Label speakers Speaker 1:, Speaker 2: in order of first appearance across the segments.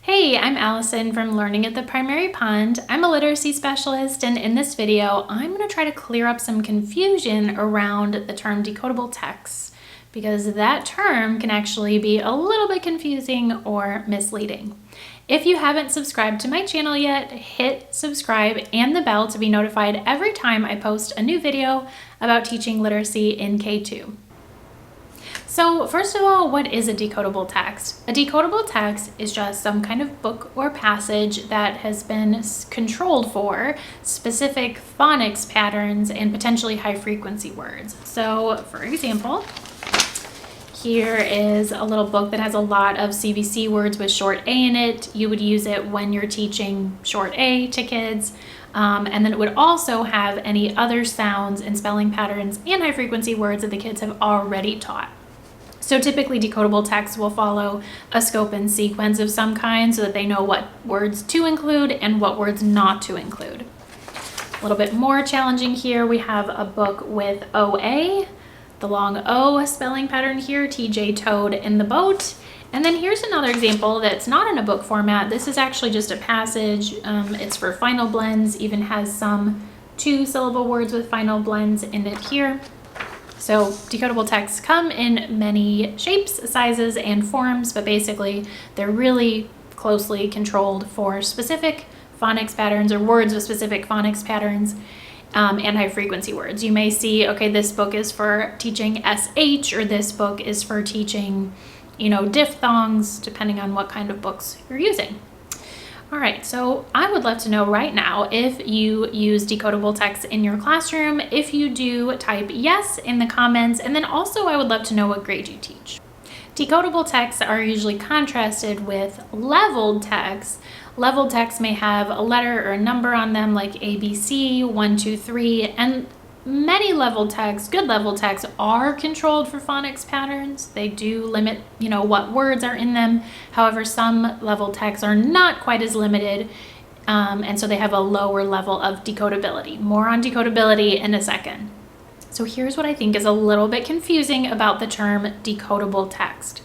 Speaker 1: Hey, I'm Allison from Learning at the Primary Pond. I'm a literacy specialist, and in this video, I'm going to try to clear up some confusion around the term decodable texts, because that term can actually be a little bit confusing or misleading. If you haven't subscribed to my channel yet, hit subscribe and the bell to be notified every time I post a new video about teaching literacy in K2. So first of all, what is a decodable text? A decodable text is just some kind of book or passage that has been controlled for specific phonics patterns and potentially high frequency words. So for example, here is a little book that has a lot of CVC words with short A in it. You would use it when you're teaching short A to kids. And then it would also have any other sounds and spelling patterns and high frequency words that the kids have already taught. So typically decodable text will follow a scope and sequence of some kind so that they know what words to include and what words not to include. A little bit more challenging here, we have a book with OA, the long O spelling pattern here, TJ Toad in the boat. And then here's another example that's not in a book format. This is actually just a passage. It's for final blends, even has some 2-syllable words with final blends in it here. So decodable texts come in many shapes, sizes, and forms, but basically they're really closely controlled for specific phonics patterns or words with specific phonics patterns and high frequency words. You may see, okay, this book is for teaching SH, or this book is for teaching, diphthongs, depending on what kind of books you're using. All right, so I would love to know right now if you use decodable text in your classroom. If you do, type yes in the comments, and then also I would love to know what grade you teach. Decodable texts are usually contrasted with leveled texts. Leveled texts may have a letter or a number on them like ABC, 1, 2, 3, and many leveled texts, good leveled texts, are controlled for phonics patterns. They do limit, what words are in them. However, some leveled texts are not quite as limited, and so they have a lower level of decodability. More on decodability in a second. So here's what I think is a little bit confusing about the term decodable text.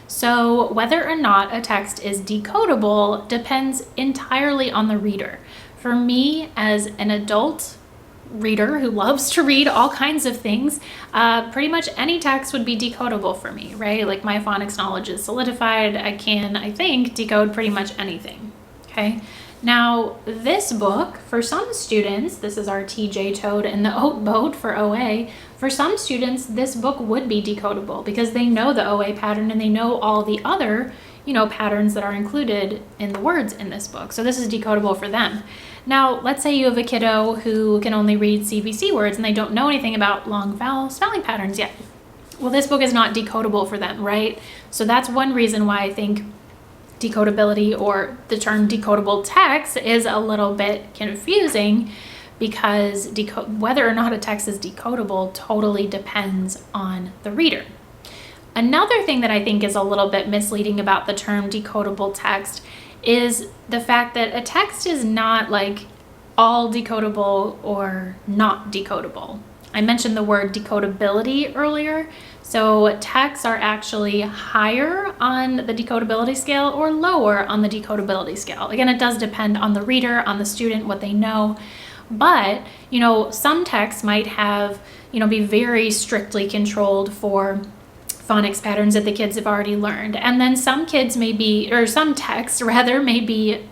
Speaker 1: So whether or not a text is decodable depends entirely on the reader. For me, as an adult reader who loves to read all kinds of things, pretty much any text would be decodable for me, right? Like my phonics knowledge is solidified. I can, I think, decode pretty much anything, okay? Now, this book, for some students, this is our TJ Toad and the Oat Boat for OA. For some students, this book would be decodable because they know the OA pattern and they know all the other, patterns that are included in the words in this book. So this is decodable for them. Now, let's say you have a kiddo who can only read CVC words and they don't know anything about long vowel spelling patterns yet. Well, this book is not decodable for them, right? So that's one reason why I think decodability, or the term decodable text, is a little bit confusing, because whether or not a text is decodable totally depends on the reader. Another thing that I think is a little bit misleading about the term decodable text is the fact that a text is not like all decodable or not decodable. I mentioned the word decodability earlier. So texts are actually higher on the decodability scale or lower on the decodability scale. Again, it does depend on the reader, on the student, what they know. But, some texts might have, be very strictly controlled for phonics patterns that the kids have already learned. And then some texts may be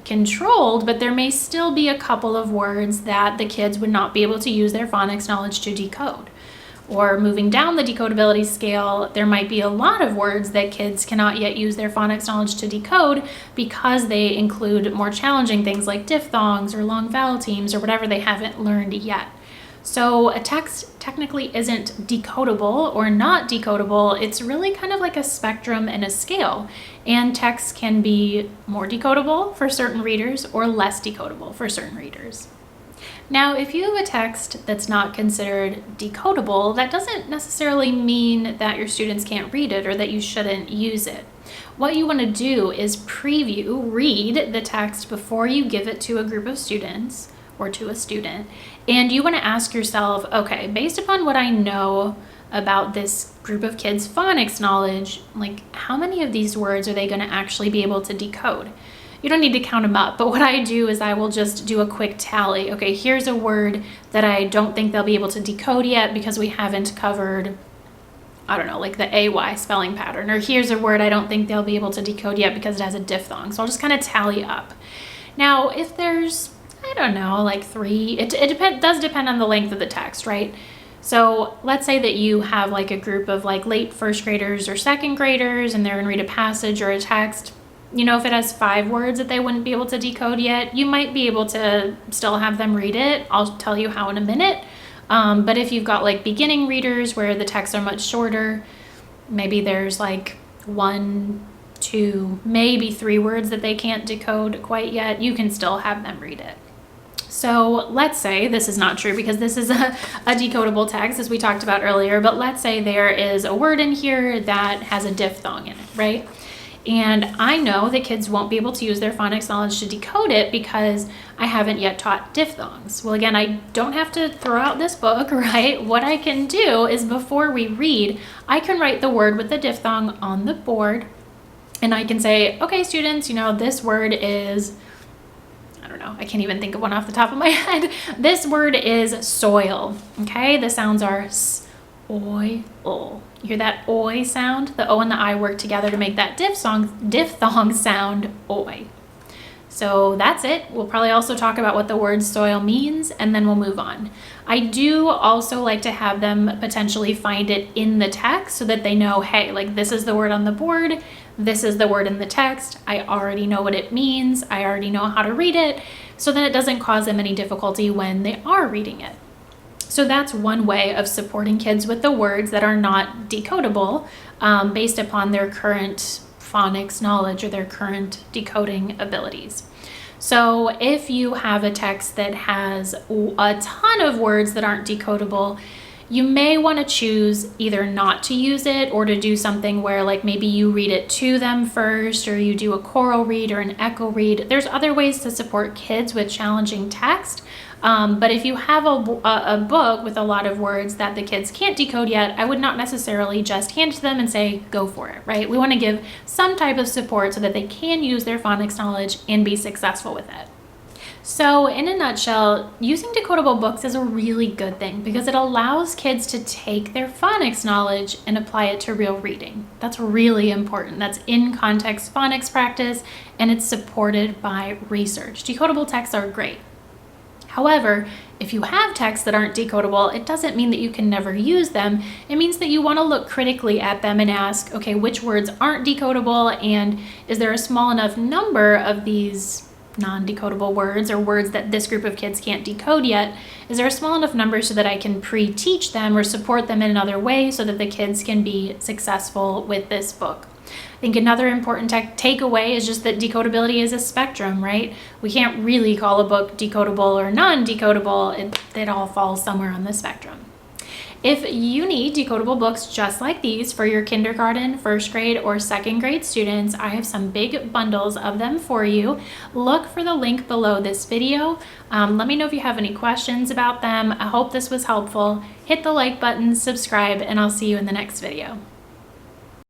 Speaker 1: controlled, but there may still be a couple of words that the kids would not be able to use their phonics knowledge to decode. Or moving down the decodability scale, there might be a lot of words that kids cannot yet use their phonics knowledge to decode because they include more challenging things like diphthongs or long vowel teams or whatever they haven't learned yet. So a text technically isn't decodable or not decodable. It's really kind of like a spectrum and a scale. And text can be more decodable for certain readers or less decodable for certain readers. Now, if you have a text that's not considered decodable, that doesn't necessarily mean that your students can't read it or that you shouldn't use it. What you want to do is read the text before you give it to a group of students or to a student. And you want to ask yourself, okay, based upon what I know about this group of kids' phonics knowledge, like how many of these words are they going to actually be able to decode? you don't need to count them up. But what I do is I will just do a quick tally. Okay, here's a word that I don't think they'll be able to decode yet because we haven't covered, I don't know, like the AY spelling pattern. Or here's a word I don't think they'll be able to decode yet because it has a diphthong. So I'll just kind of tally up. Now, if there's, I don't know, like 3, it does depend on the length of the text, right? So let's say that you have like a group of like late first graders or second graders and they're going to read a passage or a text. You know, if it has 5 words that they wouldn't be able to decode yet, you might be able to still have them read it. I'll tell you how in a minute. But if you've got like beginning readers where the texts are much shorter, maybe there's like 1, 2, maybe 3 words that they can't decode quite yet, you can still have them read it. So let's say, this is not true because this is a decodable text as we talked about earlier, but let's say there is a word in here that has a diphthong in it, right? And I know that kids won't be able to use their phonics knowledge to decode it because I haven't yet taught diphthongs. Well, again, I don't have to throw out this book, right? What I can do is before we read, I can write the word with the diphthong on the board and I can say, okay, students, you know, this word is, I don't know, I can't even think of one off the top of my head. This word is soil, okay? The sounds are s, oi, ol. You hear that oi sound? The O and the I work together to make that diphthong sound oi. So that's it. We'll probably also talk about what the word soil means and then we'll move on. I do also like to have them potentially find it in the text so that they know, hey, like this is the word on the board, this is the word in the text, I already know what it means, I already know how to read it, so then it doesn't cause them any difficulty when they are reading it. So that's one way of supporting kids with the words that are not decodable based upon their current phonics knowledge or their current decoding abilities. So if you have a text that has a ton of words that aren't decodable, you may want to choose either not to use it or to do something where like maybe you read it to them first or you do a choral read or an echo read. There's other ways to support kids with challenging text. But if you have a book with a lot of words that the kids can't decode yet, I would not necessarily just hand it to them and say, go for it, right? We want to give some type of support so that they can use their phonics knowledge and be successful with it. So in a nutshell, using decodable books is a really good thing because it allows kids to take their phonics knowledge and apply it to real reading. That's really important. That's in context phonics practice and it's supported by research. Decodable texts are great. However, if you have texts that aren't decodable, it doesn't mean that you can never use them. It means that you want to look critically at them and ask, okay, which words aren't decodable and is there a small enough number of these non-decodable words or words that this group of kids can't decode yet? Is there a small enough number so that I can pre-teach them or support them in another way so that the kids can be successful with this book? I think another important takeaway is just that decodability is a spectrum, right? We can't really call a book decodable or non-decodable. It all falls somewhere on the spectrum. If you need decodable books just like these for your kindergarten, first grade, or second grade students, I have some big bundles of them for you. Look for the link below this video. Let me know if you have any questions about them. I hope this was helpful. Hit the like button, subscribe, and I'll see you in the next video.